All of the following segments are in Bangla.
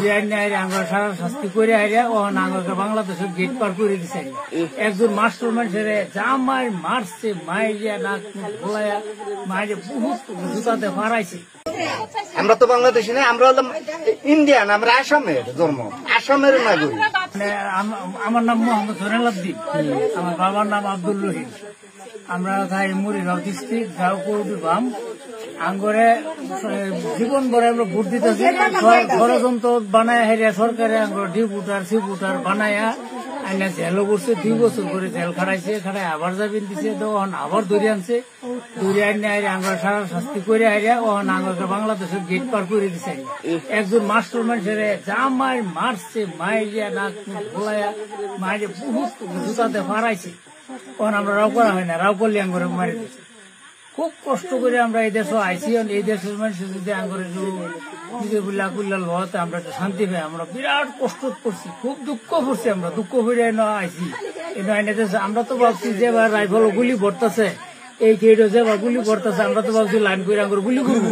দূরে আইনে আইরে আমরা সারা শাস্তি করে আইরে ও আমাকে বাংলাদেশের গেট পার করে দিছে। একজন মাস্টার মানুষের জামাই মারছে, মাইরিয়া নাক ভোলাইয়া মাইরে বহুত জুতাতে ফারাইছে। আমরা তো বাংলাদেশি না, আমরা হলাম ইন্ডিয়ান, আমরা আসামের জন্ম, আসামের নাগরিক। আমার নাম মোহাম্মদ জয়নালউদ্দিন, আমার বাবার নাম আব্দুল রহিম। আমরা তাই মুড়িগাঁও ডিস্ট্রিক্ট গাঁওকুড়ি বাম আঙ্গরে জীবন ভরে আমরা ভোট দিতেছি। ষড়যন্ত্র বানায় হেরিয়া সরকারে আঙ্গর ডিপুটার সিপুটার বানায়া আইনা জেলও করছে, 2 বছর করে জেল খাড়াইছে, খাড়াই আবার যাবেন দিছে, তখন আবার ধরে আনছে, ধরে আইনে আইরে আঙ্গর সারা শাস্তি করে আইরা ওখান আঙ্গরকে বাংলাদেশের গেট পার করে দিছে। একজন মাস্টার মানুষের জামাই মারছে, মাইরিয়া নাক ভোলাইয়া মাইরে বহুত জুতাতে ফারাইছে। তখন আমরা রাও করা হয় না, রাও করলে আঙ্গরে মারি দিচ্ছে। খুব কষ্ট করে আমরা এই দেশে আইসি, এই দেশের মানুষের যদি আঙ্গরে হতে আমরা একটা শান্তি পাই। আমরা বিরাট কষ্ট করছি, খুব দুঃখ করছি, আমরা দুঃখ করে আইসি। আমরা তো ভাবছি যে রাইফল গুলি ভরতেছে, এই কেটো যে গুলি ভরতেছে, আমরা তো ভাবছি লাইন করে আঙ্গুর গুলি করবো,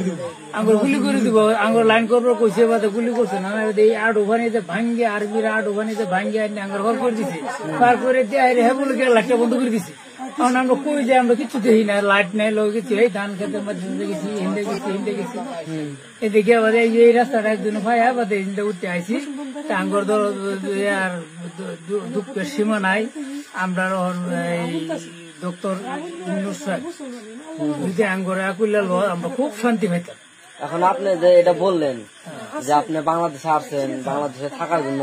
আঙ্গুর গুলি করে দিব, আঙ্গুর লাইন করবো কইছে বাদে গুলি করছে না। এই আট ওখানিতে ভাঙ্গে আর্মির আট ওখানিতে ভাঙ্গে আনি আঙ্গুর ঘর করে দিছে, পার করে দিয়ে হ্যাঁ বলে লাইটটা বন্ধ করে দিছে। কারণ আমরা কই যে আমরা কিছু দেখি না, লাইট নাই, লোক কিছু এই ধান খেতে মধ্যে গেছি, হিন্দে গেছি এদিকে বাদে এই রাস্তাটা একজন ভাই বাদে হিন্দে উঠতে আইসি। আঙ্গুর আর দুঃখের সীমা নাই। আমরা এই ডক্টর ইউনূস সাহেব যদি আঙ্গুরে আকুল্লা আমরা খুব শান্তি পাইতাম। এখন আপনি যে এটা বললেন যে আপনি বাংলাদেশে আসছেন, বাংলাদেশে থাকার জন্য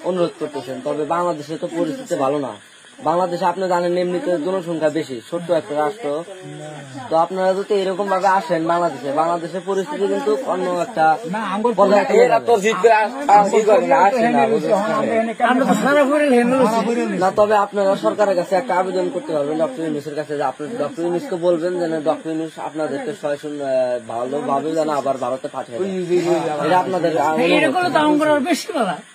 অনুরোধ করতেছেন, তবে বাংলাদেশে তো পরিস্থিতি ভালো না। বাংলাদেশে আপনি জানেন এমনিতে জনসংখ্যা বেশি, ছোট্ট একটা রাষ্ট্র। তো আপনারা যদি এরকম ভাবে আসেন বাংলাদেশে, বাংলাদেশের পরিস্থিতি কিন্তু অন্য একটা না। তবে আপনারা সরকারের কাছে একটা আবেদন করতে পারবেন ডক্টর ইউনূসের কাছে, যে আপনি ডক্টর ইউনূসকে বলবেন যেন ডক্টর ইউনূস আপনাদেরকে ভালোভাবে যেন আবার ভারতে পাঠিয়ে দেন। এটা আপনাদের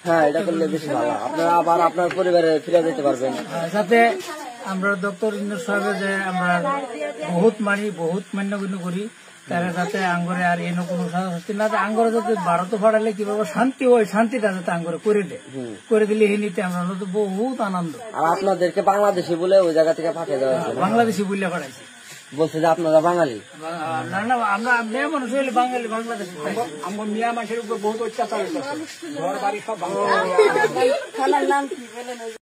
হ্যাঁ, এটা করলে বেশি ভালো। আপনারা আবার আপনার পরিবারে ফিরে যেতে পারবেন। যাতে আমরা ডক্টর ইউনূস সাহেবের যে আমরা বহুত মানি, বহুত মান্যগণ্য করি, তারা যাতে আঙ্গরে আর এনে কোনো শাস্তি না, আঙ্গরে যাতে ভারতে ফাড়ালে কিভাবে শান্তি হয়, শান্তিটা যাতে আঙ্গরে করে দিলে এই নিতে আমরা তো বহুত আনন্দ। আর আপনাদেরকে বাংলাদেশি বলে ওই জায়গা থেকে পাঠিয়ে দেওয়া হয়েছে, বাংলাদেশি বললে পাঠাইছি, বলছে যে আপনারা বাঙালি। না না, আমরা মেয়ে মানুষ হইলে বাঙালি, বাংলাদেশ আমার মিয়া মানুষের উপর বহুত অত্যাচার।